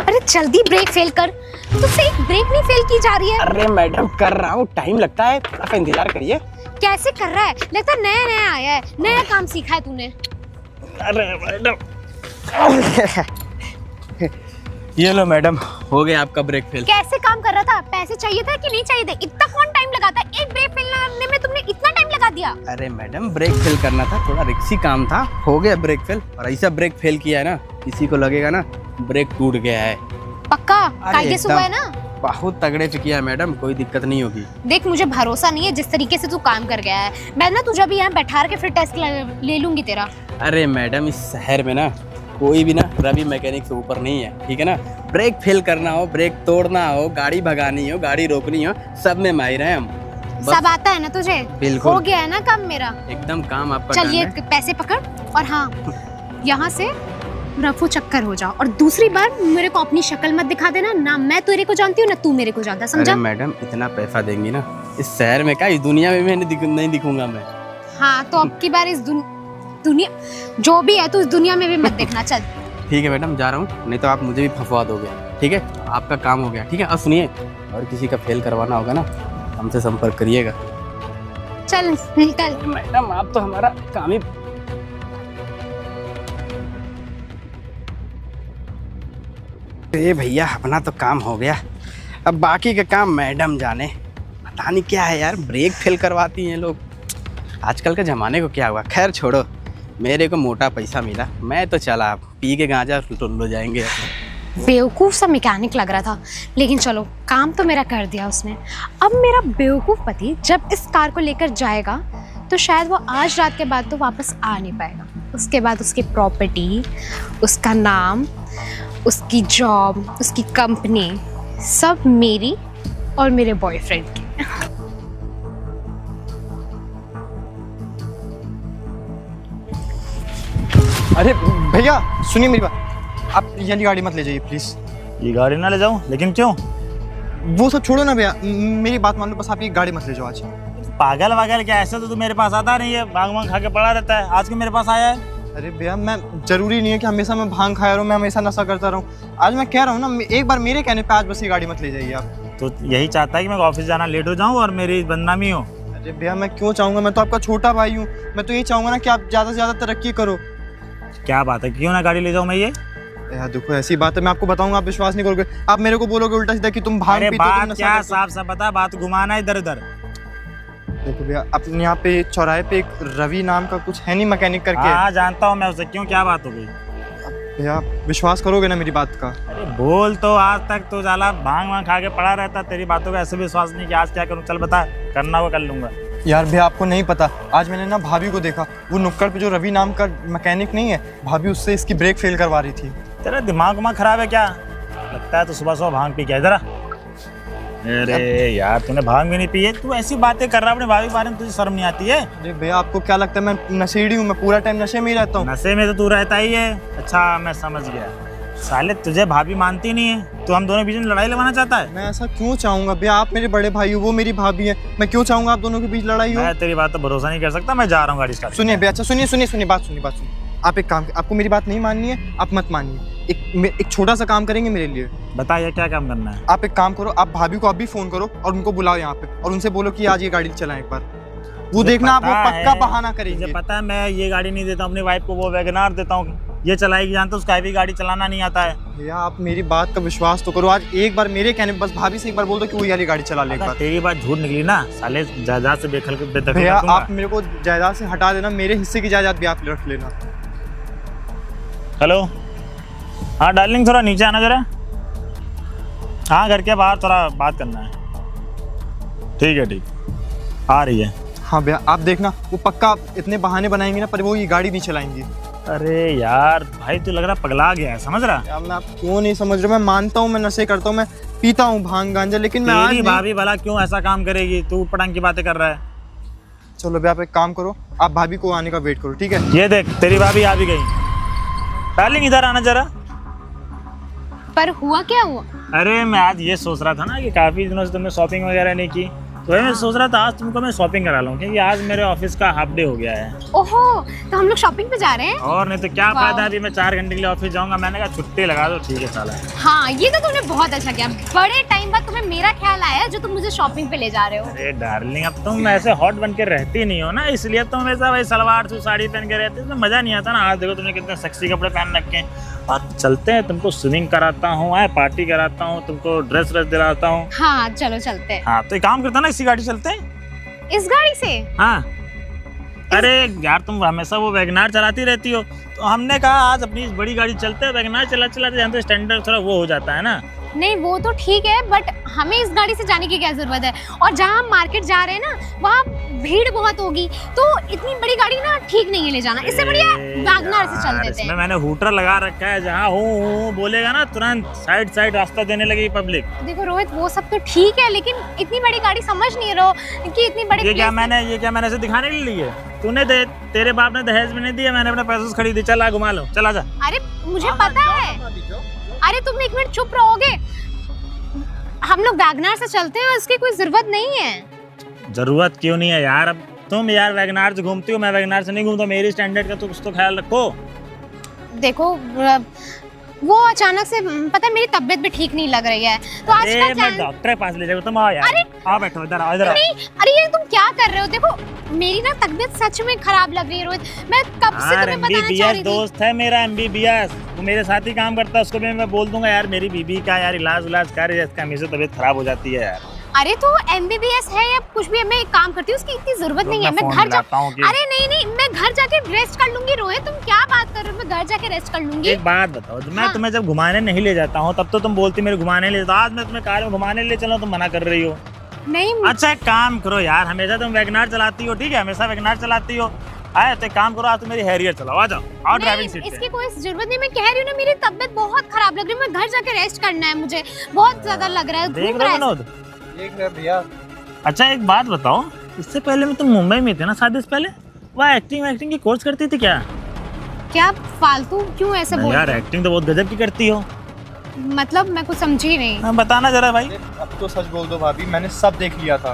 अरे जल्दी brake fail कर, तुझसे एक ब्रेक नहीं फेल की जा रही है। अरे मैडम कर रहा हूँ, टाइम लगता है, थोड़ा सा इंतजार करिए। कैसे कर रहा है, लगता है नया नया आया है, नया काम सीखा है तूने। अरे मैडम ये लो मैडम, हो गया आपका ब्रेक फेल। कैसे काम कर रहा था, पैसे चाहिए था कि नहीं चाहिए थे, इतना कौन टाइम लगाता है, एक ब्रेक फेल करने में तुमने इतना टाइम लगा दिया। अरे मैडम ब्रेक फेल करना था, थोड़ा रिक्सी काम था, हो गया ब्रेक फेल। और ऐसा ब्रेक फेल किया है ना, किसी को लगेगा ना ब्रेक टूट गया है। पक्का कायदे से हुआ है ना? बहुत तगड़े से किया है मैडम, कोई दिक्कत नहीं होगी। देख मुझे भरोसा नहीं है जिस तरीके से तू काम कर गया है, मैं ना तुझे भी यहाँ बैठा के फिर टेस्ट ले लूंगी तेरा। अरे मैडम इस शहर में ना कोई भी ना रवि मैकेनिक से ऊपर नहीं है, ठीक है ना। ब्रेक फेल करना हो, ब्रेक तोड़ना हो, गाड़ी भगानी हो, गाड़ी रोकनी हो, सब में माहिर हैं हम। सब आता है ना तुझे? बिल्कुल हो गया है ना काम मेरा, एकदम काम आपका। चल ये पैसे पकड़ और हाँ यहाँ से रफू चक्कर हो जाओ, और दूसरी बार मेरे को अपनी शक्ल मत दिखा देना, ना मैं तेरे को जानती हूँ ना तू मेरे को जानता, समझा? अरे मैडम इतना पैसा देंगी ना, इस शहर में क्या इस दुनिया में मैं नहीं दिखूंगा मैं। हाँ तो अब की बार इस दुनिया जो भी है तू इस दुनिया में भी मत देखना। चल ठीक है मैडम, जा रहा हूँ, नहीं तो आप मुझे भी फंसवा दोगे। ठीक है आपका काम हो गया, ठीक है। अब सुनिए, और किसी का फेल करवाना होगा ना हमसे संपर्क करिएगा। चल निकल। मैडम आप तो हमारा काम ही। ये भैया अपना तो काम हो गया, अब बाकी का काम मैडम जाने। पता नहीं क्या है यार, ब्रेक फेल करवाती हैं लोग। आजकल के ज़माने को क्या हुआ, खैर छोड़ो। मेरे को मोटा पैसा मिला, मैं तो चला, पी के गांजा टुल्लो जाएंगे। बेवकूफ़ सा मैकेनिक लग रहा था, लेकिन चलो काम तो मेरा कर दिया उसने। अब मेरा बेवकूफ़ पति जब इस कार को लेकर जाएगा तो शायद वो आज रात के बाद तो वापस आ नहीं पाएगा। उसके बाद उसकी प्रॉपर्टी, उसका नाम, उसकी जॉब, उसकी कंपनी, सब मेरी और मेरे बॉयफ्रेंड की। अरे भैया सुनिए मेरी बात, आप ये वाली गाड़ी मत ले जाइए प्लीज़। ये गाड़ी ना ले जाऊं, लेकिन क्यों? वो सब छोड़ो ना भैया, मेरी बात मान लो, बस आप ये गाड़ी मत ले जाओ आज। पागल वागल क्या, ऐसे तो तू मेरे पास आता नहीं है, भांग भांग खा के पड़ा रहता है, आज क्यों मेरे पास आया है? अरे भैया मैं जरूरी नहीं है कि हमेशा मैं भांग खाया रहूँ, मैं हमेशा नशा करता रहूँ। आज मैं कह रहा हूँ ना, एक बार मेरे कहने पे आज बस ये गाड़ी मत ले जाइए आप। तो यही चाहता है कि मैं ऑफिस जाना लेट हो जाऊं और मेरी बदनामी हो? अरे भैया मैं क्यों चाहूँगा, मैं तो आपका छोटा भाई हूँ, मैं तो ये चाहूँगा ना कि आप ज़्यादा से ज़्यादा तरक्की करो। क्या बात है, क्यों ना गाड़ी ले जाऊं मैं ये? यार देखो ऐसी बात है, मैं आपको बताऊंगा, आप विश्वास नहीं करोगे। आप मेरे को बोलोगे उल्टा सीधा कि तुम भांग अरे पीते हो, तुम बात नशा क्या करते हो। साफ साफ बता, बात घुमाना इधर उधर। देखो भैया अपने यहाँ पे चौराहे पे एक रवि नाम का कुछ है नहीं मैकेनिक करके। हाँ जानता हूँ मैं उसे, क्यों क्या बात हो गई? भैया विश्वास करोगे ना मेरी बात का? अरे बोल, तो आज तक तो जाला भांग वांग खा के पड़ा रहता, तेरी बातों का ऐसे विश्वास नहीं कि आज क्या करूँ। चल बता, करना वो कर लूंगा। यार भैया आपको नहीं पता, आज मैंने ना भाभी को देखा, वो नुक्कड़ पे जो रवि नाम का मैकेनिक नहीं है, भाभी उससे इसकी ब्रेक फेल करवा रही थी। तेरा दिमाग उमाग खराब है क्या? लगता है तो सुबह सुबह भांग पी के जरा। अरे यार तूने भांग भी नहीं पी है, तू ऐसी बातें कर रहा है अपने भाभी के बारे में, तुझे शर्म नहीं आती है? अरे भैया आपको क्या लगता है मैं नशेड़ी हूँ? मैं पूरा टाइम नशे में ही रहता हूँ। नशे में तो तू रहता ही है। अच्छा मैं समझ गया, साले तुझे भाभी मानती नहीं है, तो हम दोनों बीच में लड़ाई लगवाना चाहता है? मैं ऐसा क्यों चाहूंगा भैया, आप मेरे बड़े भाई हो, वो मेरी भाभी है, मैं क्यों चाहूंगा आप दोनों के बीच लड़ाई हो? मैं तेरी बात तो भरोसा नहीं कर सकता, मैं जा रहा हूँ गाड़ी स्टार्ट। सुनिए भैया, अच्छा सुनिए बात सुनिए। आप एक काम, आपको मेरी बात नहीं माननी है, आप मत मानिए। एक छोटा सा काम करेंगे मेरे लिए? बता ये क्या काम करना है? आप एक काम करो, आप भाभी को अभी फोन करो और उनको बुलाओ यहाँ पे, और उनसे बोलो कि आज ये गाड़ी चलाएं एक बार। वो देखना आप वो पक्का बहाना करेंगे। मुझे पता है, मैं ये गाड़ी नहीं देता अपनी वाइफ को, वो वैगनार देता हूँ, ये चलाएगी। जानता उसका भी गाड़ी चलाना नहीं आता है। भैया आप मेरी बात का विश्वास तो करो, आज एक बार मेरे कहने पे बस भाभी से एक बार बोल दो कि वो वाली गाड़ी चला ले एक बार। तेरी बात झूठ निकली ना साले, जायदाद से बेदखल भैया आप मेरे को जायदाद से हटा देना, मेरे हिस्से की जायदाद भी आप रख लेना। हेलो, हाँ डार्लिंग थोड़ा नीचे आना जरा। हाँ घर के बाहर थोड़ा बात करना है। ठीक है ठीक, आ रही है। हाँ भैया आप देखना, वो पक्का इतने बहाने बनाएंगे ना, पर वो ये गाड़ी नहीं चलाएंगी। अरे यार भाई तू लग रहा पगला गया है, समझ रहा? यार मैं आप क्यों नहीं समझ रहे, मैं मानता हूँ मैं नशे करता हूँ, मैं पीता हूँ भांग गांजा, लेकिन मैं आज तेरी भाभी भला क्यों ऐसा काम करेगी? तू पटंग की बातें कर रहा है। चलो भैया आप एक काम करो, आप भाभी को आने का वेट करो, ठीक है? ये देख तेरी भाभी आ भी गई। डार्लिंग इधर आना जरा। पर हुआ क्या हुआ? अरे मैं आज ये सोच रहा था ना कि काफी दिनों से तुमने शॉपिंग वगैरह नहीं की, तो वही मैं सोच रहा था आज तुमको मैं शॉपिंग करा लूँ, क्योंकि आज मेरे ऑफिस का हाफ डे हो गया है। ओहो, तो हम लोग शॉपिंग पे जा रहे हैं। और नहीं तो क्या वाह। फायदा, अभी मैं 4 घंटे के लिए ऑफिस जाऊंगा। मैंने कहा छुट्टी लगा दो, ठीक है साला। हाँ, ये तो तुमने बहुत अच्छा किया। बड़े टाइम बाद तुम्हें मेरा ख्याल आया जो तुम मुझे शॉपिंग पे ले जा रहे हो। अरे डार्लिंग, अब तुम ऐसे हॉट बन के रहती नहीं हो ना, इसलिए तुम हमेशा वही सलवार सूट साड़ी पहन के रहती हो, इसमें मजा नहीं आता ना। आज देखो तुमने कितने सेक्सी कपड़े पहन रखे हैं। और चलते हैं, तुमको स्विमिंग कराता हूँ, पार्टी कराता हूँ, तुमको ड्रेस दिलाता हूँ। हाँ चलो चलते हैं। हाँ तो एक काम करता ना, इसी गाड़ी चलते हैं। इस गाड़ी से? हाँ। अरे यार तुम हमेशा वो वैगनार चलाती रहती हो, तो हमने कहा आज अपनी इस बड़ी गाड़ी चलते हैं। वैगनार चलाते यहाँ तो स्टैंडर्ड थोड़ा वो हो जाता है ना। नहीं वो तो ठीक है, बट हमें इस गाड़ी से जाने की क्या जरूरत है? और जहाँ हम मार्केट जा रहे हैं ना, वहाँ भीड़ बहुत होगी, तो इतनी बड़ी गाड़ी ना ठीक नहीं है ले जाना। इससे बढ़िया वैगनर से चल देते इसमें हैं। मैंने हूटर लगा रखा है, जहाँ हूँ बोलेगा ना तुरंत साइड रास्ता देने लगी पब्लिक। देखो रोहित, वो सब तो ठीक है, लेकिन इतनी बड़ी गाड़ी समझ नहीं रहो कि इतनी बड़ी ये क्या मैंने ऐसे दिखाने के लिए ली है? तूने तेरे बाप ने दहेज में नहीं दिया, मैंने अपने पैसों से खरीदी। चल आ घुमा लो, चल आजा। अरे मुझे पता है। अरे तुम एक मिनट चुप रहोगे? हम लोग वैगनर से चलते हैं, इसकी कोई जरूरत नहीं है। जरूरत क्यों नहीं है यार? अब तुम यार वैगनार से घूमती हो, मैं वैगनार से नहीं घूमता। मेरी स्टैंडर्ड का तो कुछ तो ख्याल रखो। देखो वो अचानक से पता है मेरी तबीयत भी ठीक नहीं लग रही है, तो आज का मैं प्लान। डॉक्टर के पास ले जाऊँ। तुम आओ यार, आओ बैठो इधर आओ, इधर आओ। नहीं, अरे ये तुम क्या कर रहे हो? देखो मेरी ना तबीयत सच में खराब लग रही है रोहित। मैं कब से तुम्हें बताना चाह रही थी। दोस्त है मेरा MBBS, वो मेरे साथ ही काम करता है। उसको भी मैं बोल दूंगा यार मेरी बीबी का यार इलाज कर, इसका हमेशा तबीयत खराब हो जाती है यार। अरे तो MBBS है या कुछ भी, मैं एक काम करती हूँ, उसकी इतनी जरूरत नहीं है। मैं घर अरे नहीं, मैं घर जाके रेस्ट कर लूंगी। रोहित तुम क्या बात कर रहे हो? मैं घर जाके रेस्ट कर लूंगी। एक बात बताओ, मैं तुम्हें जब घुमाने नहीं ले जाता हूँ तब तो तुम बोलती मेरे घुमाने ले जाता। आज मैं तुम्हें कार में घुमाने ले चला, तुम मना कर रही हो। नहीं अच्छा एक काम करो यार, हमेशा तुम वैगनार चलाती हो, ठीक है, हमेशा वैगनार चलाती हो। आए तो एक काम करो, आज तुम मेरी हैरियर चलाओ, आ जाओ, आओ ड्राइविंग सीट पे। इसकी कोई जरूरत नहीं। मैं कह रही हूँ ना, मेरी तबीयत बहुत खराब लग रही है। मैं घर जाके रेस्ट करना है, मुझे बहुत ज्यादा लग रहा है। देख घूम रहे रहा हो है। विनोद? देख रहे भैया। अच्छा एक बात बताओ, इससे पहले में तुम मुंबई में थे ना शादी से पहले? वह एक्टिंग की कोर्स करती थी क्या? क्या फालतू क्यों ऐसे बोल यार रहे एक्टिंग तो बहुत गजब की करती हो। हो? मतलब मैं कुछ समझी नहीं। हाँ बताना जरा भाई। अब तो सच बोल दो भाभी, मैंने सब देख लिया था।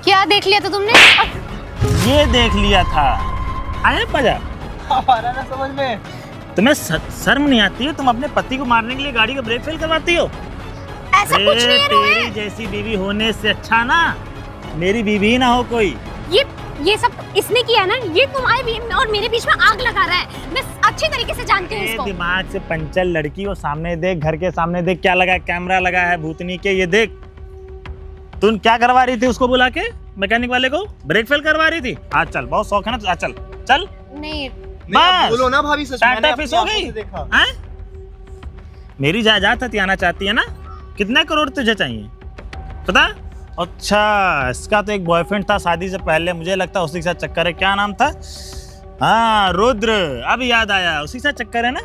क्या देख लिया था तुमने? ये देख लिया था, आया मजा? आ रहा ना समझ में? तुम्हें शर्म नहीं आती है? तुम अपने पति को मारने के लिए गाड़ी का ब्रेक फेल करवाती हो। ऐसा कुछ नहीं है तेरी रोहित। जैसी बीवी होने से अच्छा ना मेरी बीवी ही ना हो कोई। ये सब इसने किया ना, ये तुम्हारे और मेरे बीच में आग लगा रहा है। मैं अच्छी तरीके से जानती हूँ इसको। दिमाग से पंचल लड़की हो, सामने देख, घर के सामने देख क्या लगा है, कैमरा लगा है भूतनी के, ये देख। तुम क्या करवा रही थी उसको बुला के? मैकेनिक वाले को ब्रेक फेल करवा रही थी? आज चल, बहुत शौक है ना, आज चल चल। नहीं नहीं, बोलो ना भाभी, सच मैंने टाटा फिश हो अपनी गई? आंखों से देखा। हैं? मेरी जायदाद हथियाना चाहती है ना? कितने करोड़ तुझे चाहिए पता? अच्छा इसका तो एक बॉयफ्रेंड था शादी से पहले, मुझे लगता है उसी के साथ चक्कर है। क्या नाम था? हाँ रुद्र, अब याद आया, उसी के साथ चक्कर है ना?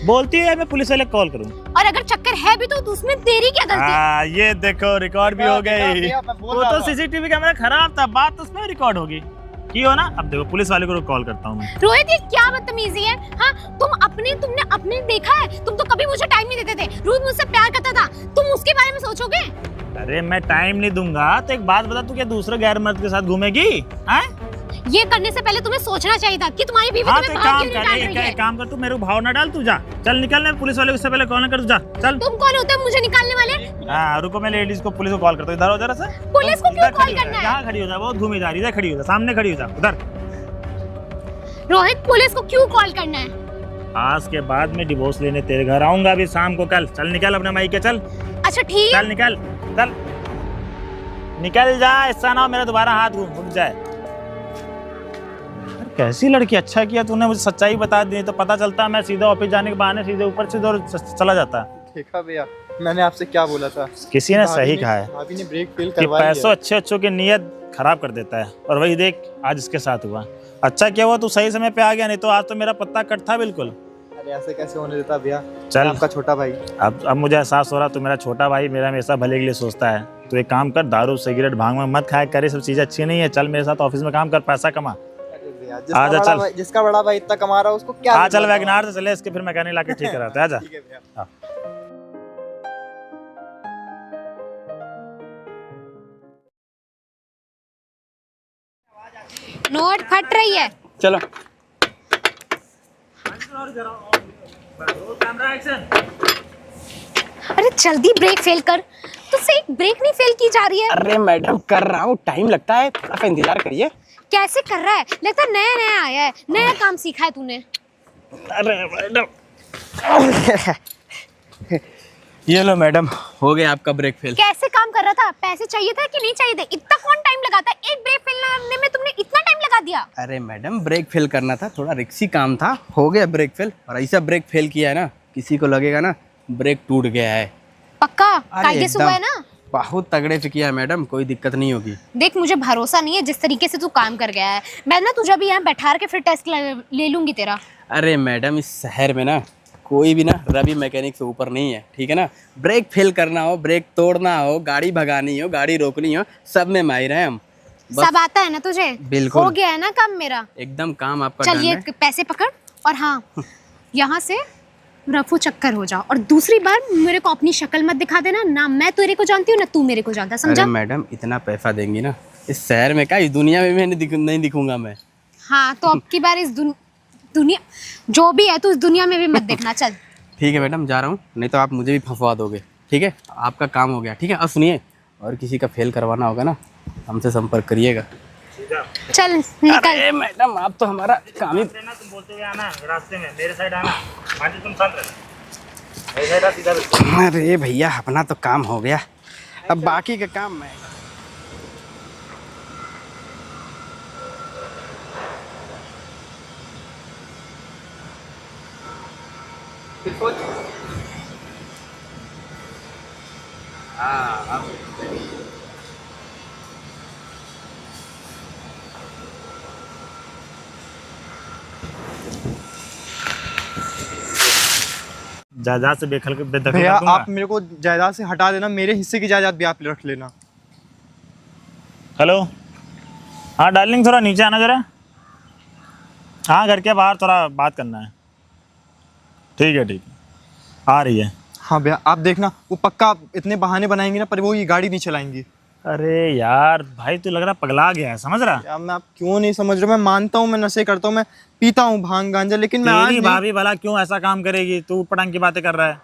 बोलती है मैं पुलिस वाले कॉल करूँ। और अगर चक्कर है भी तो उसमें तेरी क्या गलती है? ये देखो रिकॉर्ड भी हो गई। भैया, मैं बोल वो रहा तो था। सीसीटीवी कैमरा खराब था, बात उसमें रिकॉर्ड होगी की हो ना। अब देखो पुलिस वाले को कॉल करता हूँ मैं। रोहित ये क्या बदतमीजी है? हाँ तुमने अपने देखा है? तुम तो कभी मुझे टाइम नहीं देते थे। रोहित मुझसे प्यार करता था, तुम उसके बारे में सोचोगे? अरे मैं टाइम नहीं दूंगा तो एक बात बता, तू क्या दूसरे गैर मर्द के साथ घूमेगी? हैं? ये करने से पहले तुम्हें सोचना चाहिए था कि तुम्हारी बीवी हाँ तुम्हें तो बाहर क्यों नहीं डाल रही है। एक काम कर, तू मेरे को भाव ना डाल, तू जा, चल निकल। मैं पुलिस वाले को इससे पहले कॉल ना कर, तू जा चल। तुम कौन होते हो मुझे निकालने वाले? हाँ रुको, मैं लेडीज को पुलिस को कॉल करता हूँ। इधर हो जरा सा। पुलिस को क्यों कॉल करना है? यहाँ खड़ी हो जा, बहुत घूमी जा रही है, खड़ी हो जा, सामने खड़ी हो जा उधर। रोहित पुलिस को क्यों कॉल करना है? आज के बाद में डिवोर्स लेने तेरे घर आऊंगा अभी शाम को। कल चल निकल अपने माई के, चल अच्छा ठीक है। चल निकल, चल निकल जा, ऐसा ना हो मेरा दोबारा हाथ रुक जाए। कैसी लड़की, अच्छा किया तूने मुझे सच्चाई बता दी, तो पता चलता मैं सीधा ऑफिस जाने के बहाने सीधे ऊपर से और चला जाता। देखा भैया, मैंने आपसे क्या बोला था? किसी ने सही कहा है भाभी ने ब्रेक फेल कि करवाई है। पैसों अच्छों की नीयत खराब कर देता है, और वही देख आज इसके साथ हुआ। अच्छा क्या हुआ तू सही समय पे आ गया, नहीं तो आज तो मेरा पत्ता कट था बिल्कुल। अरे ऐसे कैसे होने देता भैया? चल आपका छोटा भाई। अब मुझे एहसास हो रहा तू मेरा छोटा भाई, मेरा हमेशा भले के लिए सोचता है। तो एक काम कर, दारू सिगरेट भांग में मत खाया करे, सब चीजें अच्छी नहीं है। चल मेरे साथ ऑफिस में काम कर, पैसा कमा। आजा चल, जिसका बड़ा भाई इतना कमा रहा है उसको क्या? आ चल वैगनार से चले, इसके फिर मैकेनिक लाके ठीक कराते। आजा। ठीक है भैया। हाँ। नोट फट रही है। चलो। अरे जल्दी ब्रेक फेल कर, तुझसे एक ब्रेक नहीं फेल की जा रही है। अरे मैडम कर रहा हूँ, टाइम लगता है, थोड़ा सा इंतजार करिए। कैसे कर रहा है, लगता है नया नया आया है, नया काम सीखा है तूने। अरे मैडम ये लो मैडम, हो गया आपका ब्रेक फेल। कैसे काम कर रहा था, पैसे चाहिए था कि नहीं चाहिए थे? इतना कौन टाइम लगाता है, एक ब्रेक फेल करने में तुमने इतना टाइम लगा दिया। अरे मैडम ब्रेक फेल करना था, थोड़ा रिक्सी काम था, हो गया ब्रेक फेल। और ऐसा ब्रेक फेल किया है ना, किसी को लगेगा ना ब्रेक टूट गया है। पक्का अरे कायदे से हुआ है ना? बहुत तगड़े से किया है मैडम, कोई दिक्कत नहीं होगी। देख मुझे भरोसा नहीं है जिस तरीके से तू काम कर गया है। मैं ना तुझे भी यहाँ बैठा के फिर टेस्ट ले लूंगी तेरा। अरे मैडम इस शहर में ना कोई भी ना रवि मैकेनिक से ऊपर नहीं है, ठीक है ना। ब्रेक फेल करना हो, ब्रेक तोड़ना हो, गाड़ी भगानी हो, गाड़ी रोकनी हो, सब में माहिर हैं हम। सब आता है ना तुझे? बिल्कुल। हो गया है ना काम मेरा? एकदम काम आपका चल डन ये है। पैसे पकड़ और हाँ यहाँ से रफू चक्कर हो जाओ, और दूसरी बार मेरे को अपनी शक्ल मत दिखा देना ना। मैं तेरे को जानती हूँ ना तू मेरे को जानता, समझा? अरे मैडम इतना पैसा देंगी ना, इस शहर में क्या, इस दुनिया में भी नहीं दिखूंगा मैं। हाँ तो अब की बार इस दुनिया जो भी है तू इस दुनिया में भी मत देखना। चल ठीक है मैडम, जा रहा हूँ, नहीं तो आप मुझे भी फंसवा दोगे। ठीक है, आपका काम हो गया। ठीक है, अब सुनिए, और किसी का फेल करवाना होगा ना, हमसे संपर्क करिएगा। चल निकल। अरे मैडम आप तो हमारा काम ही। तुम बोलते हुए आना रास्ते में, मेरे साइड आना, आगे तुम शांत रहना, मेरे साइड आ सीधा। अरे भैया अपना तो काम हो गया, अब बाकी का काम मैं। जायदाद से बेदखल भैया कर दूंगा। आप मेरे को जायदाद से हटा देना, मेरे हिस्से की जायदाद भी आप रख लेना। हेलो, हाँ डार्लिंग थोड़ा नीचे आना जरा। हाँ घर के बाहर थोड़ा बात करना है। ठीक है आ रही है। हाँ भैया आप देखना, वो पक्का इतने बहाने बनाएंगे ना, पर वो ये गाड़ी नहीं चलाएंगी। अरे यार भाई तू लग रहा पगला गया है, समझ रहा? यार मैं आप क्यों नहीं समझ रहे, मैं मानता हूँ मैं नशे करता हूँ, मैं पीता हूँ भांग गांजा, लेकिन मैं आज तेरी नहीं। भाभी भला क्यों ऐसा काम करेगी, तू पटांग की बातें कर रहा है।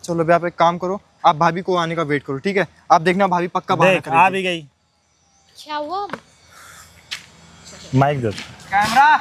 चलो भैया आप एक काम करो, आप भाभी को आने का वेट करो, ठीक है? आप देखना भाभी पक्का बहाना देख आ भी करेगी। गई। क्या हुआ? माइक दे। Camera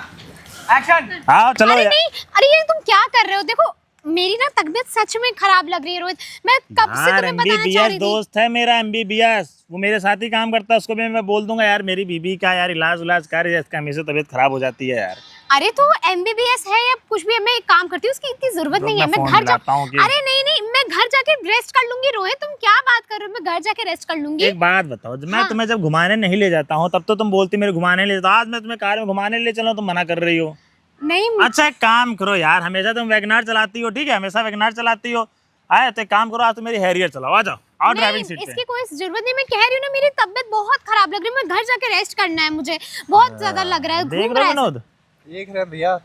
action. हाँ चलो अरे यार। नहीं, अरे ये तुम क्या कर रहे हो? देखो मेरी ना तबीयत सच में खराब लग रही है रोहित, मैं कब से तुम्हें बताना चाह रही थी। दोस्त है मेरा MBBS, वो मेरे साथ ही काम करता है, उसको भी मैं बोल दूंगा यार मेरी बीबी का यार इलाज कर, इसका हमेशा तबीयत खराब हो जाती है यार। अरे तो MBBS है या कुछ भी, मैं एक काम करती हूँ, उसकी इतनी जरूरत नहीं है। मैं घर अरे नहीं मैं घर जाके रेस्ट कर लूंगी। रोहित तुम क्या बात कर रहे हो, मैं घर जाके रेस्ट कर लूंगी। एक बात बताओ, मैं तुम्हें जब घुमाने नहीं ले जाता हूँ तब तो तुम बोलती मेरे घुमाने ले जाता, आज मैं तुम्हें कार में घुमाने ले चला तुम मना कर रही हो। नहीं अच्छा एक काम करो यार, हमेशा तुम वैगनार चलाती हो, ठीक है हमेशा वैगनार चलाती हो। आए तो एक काम करो, आज तुम मेरी हैरियर चलाओ, आ जाओ आओ ड्राइविंग सीट पे। इसकी कोई जरूरत नहीं, मैं कह रही हूँ ना मेरी तबीयत बहुत खराब लग रही है, मैं घर जाके रेस्ट करना है, मुझे बहुत ज्यादा लग रहा है। देख घूम रहे रहा हो है विनोद? देख रहे भैया।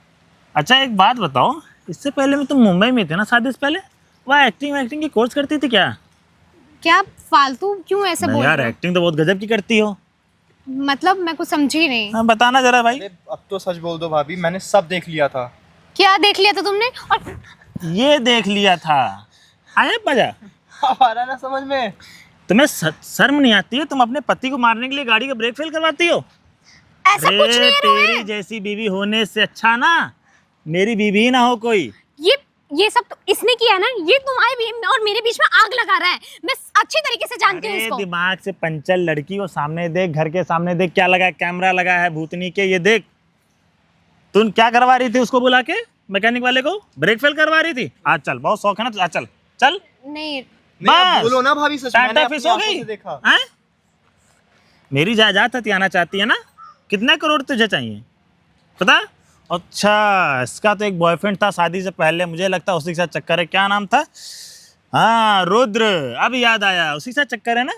अच्छा एक बात बताओ, इससे पहले में तुम मुंबई में थे ना शादी से पहले, वह एक्टिंग की कोर्स करती थी क्या? क्या फालतू क्यों ऐसे नहीं बोल यार रहे हो? एक्टिंग तो बहुत गजब की करती हो। मतलब मैं कुछ समझी नहीं। हाँ बताना जरा भाई। अरे अब तो सच बोल दो भाभी, मैंने सब देख लिया था। क्या देख लिया था तुमने? और ये देख लिया था, आया मजा? आ रहा ना समझ में? तुम्हें शर्म नहीं आती है? तुम अपने पति को मारने के लिए गाड़ी का ब्रेक फेल करवाती हो। ऐसा कुछ नहीं है तेरी रोहित। जैसी बीवी होने से अच्छा ना मेरी बीवी ही ना हो कोई। ये सब तो इसने किया ना, ये तुम्हारे और मेरे बीच में आग लगा रहा है, मैं अच्छी तरीके से जानती हूँ अरे इसको। दिमाग से पंचर लड़की हो, सामने देख, घर के सामने देख क्या लगा है, कैमरा लगा है भूतनी के, ये देख। तुम क्या करवा रही थी उसको बुला के, मैकेनिक वाले को ब्रेक फेल करवा रही थी? आज चल, बहुत शौक है ना, आज चल चल। नहीं नहीं, आप बस। बोलो ना भाभी, सच मैंने टाटा अपनी फिश हो आंखों गई से देखा। हैं? मेरी जायदाद हथियाना चाहती है ना? कितने करोड़ तुझे चाहिए पता? अच्छा इसका तो एक बॉयफ्रेंड था शादी से पहले, मुझे लगता है उसी के साथ चक्कर है। क्या नाम था? हाँ रुद्र, अब याद आया, उसी के साथ चक्कर है ना।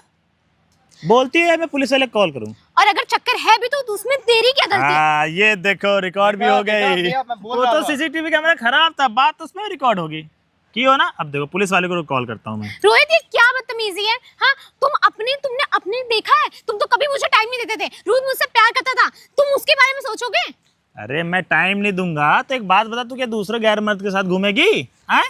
बोलती है मैं पुलिस वाले कॉल करूं। और अगर चक्कर है भी तो उसमें तेरी क्या गलती है? हाँ ये देखो रिकॉर्ड भी हो गई। देखा, मैं बोल वो रहा तो था। सीसीटीवी कैमरा खराब था, बात उसमें रिकॉर्ड होगी की हो ना। अब देखो पुलिस वाले को कॉल करता हूँ मैं। रोहित ये क्या बदतमीजी बदतमीजी है। हाँ, तुमने अपने देखा है, तुम तो कभी मुझे टाइम नहीं देते थे। रोज मुझसे प्यार करता था, तुम उसके बारे में सोचोगे? अरे मैं टाइम नहीं दूंगा तो एक बात बता, तू क्या दूसरे गैर मर्द के साथ घूमेगी? हैं?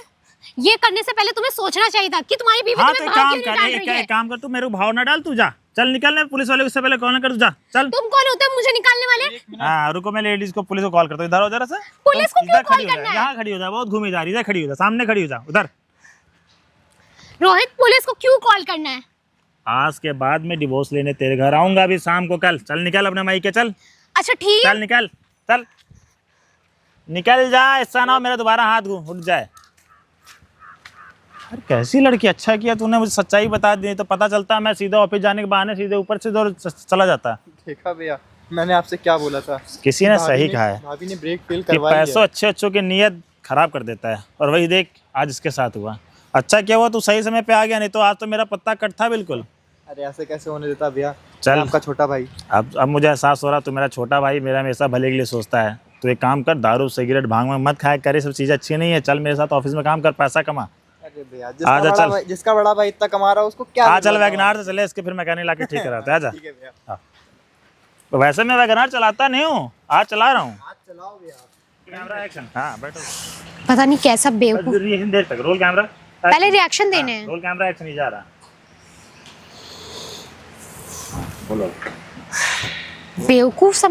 ये करने से पहले तुम्हें सोचना चाहिए था कि तुम्हारी बीवी हाँ, तुम्हें तो भाव क्यों नहीं डाल रही है। एक काम कर, तू मेरे को भाव ना डाल, तू जा, चल निकल। मैं पुलिस वाले को इससे पहले कॉल ना कर, तू जा, चल। तुम कौन होते हो मुझे निकालने वाले? हाँ रुको, मैं लेडीज को, पुलिस को कॉल करता हूँ। इधर हो जरा सा। पुलिस को क्यों कॉल करना है? यहाँ खड़ी हो जा, बहुत घूमी जा रही है। खड़ी हो जा, सामने खड़ी हो जा उधर। रोहित, पुलिस को क्यों कॉल करना है? आज के बाद मैं डिवोर्स लेने तेरे घर आऊंगा अभी शाम को। कल चल, निकल अपने माई के, चल अच्छा ठीक है। चल निकल, चल निकल जा, ऐसा ना हो मेरा दोबारा हाथ उठ जाए। अरे कैसी लड़की, अच्छा किया तूने मुझे सच्चाई बता दी, तो पता चलता मैं सीधा ऑफिस जाने के बहाने सीधे ऊपर से दौड़ चला जाता। देखा भैया, मैंने आपसे क्या बोला था? किसी ने सही कहा है भाभी ने ब्रेक फेल कि करवाई है। पैसों अच्छे की नीयत खराब कर देता है, और वही देख आज इसके साथ हुआ। अच्छा क्या हुआ तू सही समय पे आ गया, नहीं तो आज तो मेरा पत्ता कट था बिल्कुल। अरे ऐसे कैसे होने देता भैया? चल। मैं आपका छोटा भाई। अब मुझे एहसास हो रहा तू मेरा छोटा भाई, मेरा हमेशा भले के लिए सोचता है। तो एक काम कर, दारू सिगरेट भांग में मत खाया कर, ये सब चीज़ें अच्छी नहीं है। चल मेरे साथ ऑफिस में काम कर, पैसा कमा। अरे भैया, आजा, चल। जिसका बड़ा भाई इतना कमा रहा है उसको क्या? आ चल, वैगनार से चले, इसके फिर मैकेनिक लाके ठीक कराते। आजा। ठीक है भैया, तो वैसे मैं वैगनार चलाता नहीं हूँ, आज चला रहा हूँ। आज चलाओ भैया। Camera action. हाँ बैठो। पता नहीं कैसा बेवकूफ। देर तक रोल कैमरा। पहले रिएक्शन देने हैं। रोल कैमरा एक्शन नहीं जा रहा। बोलो। बेवकूफ सा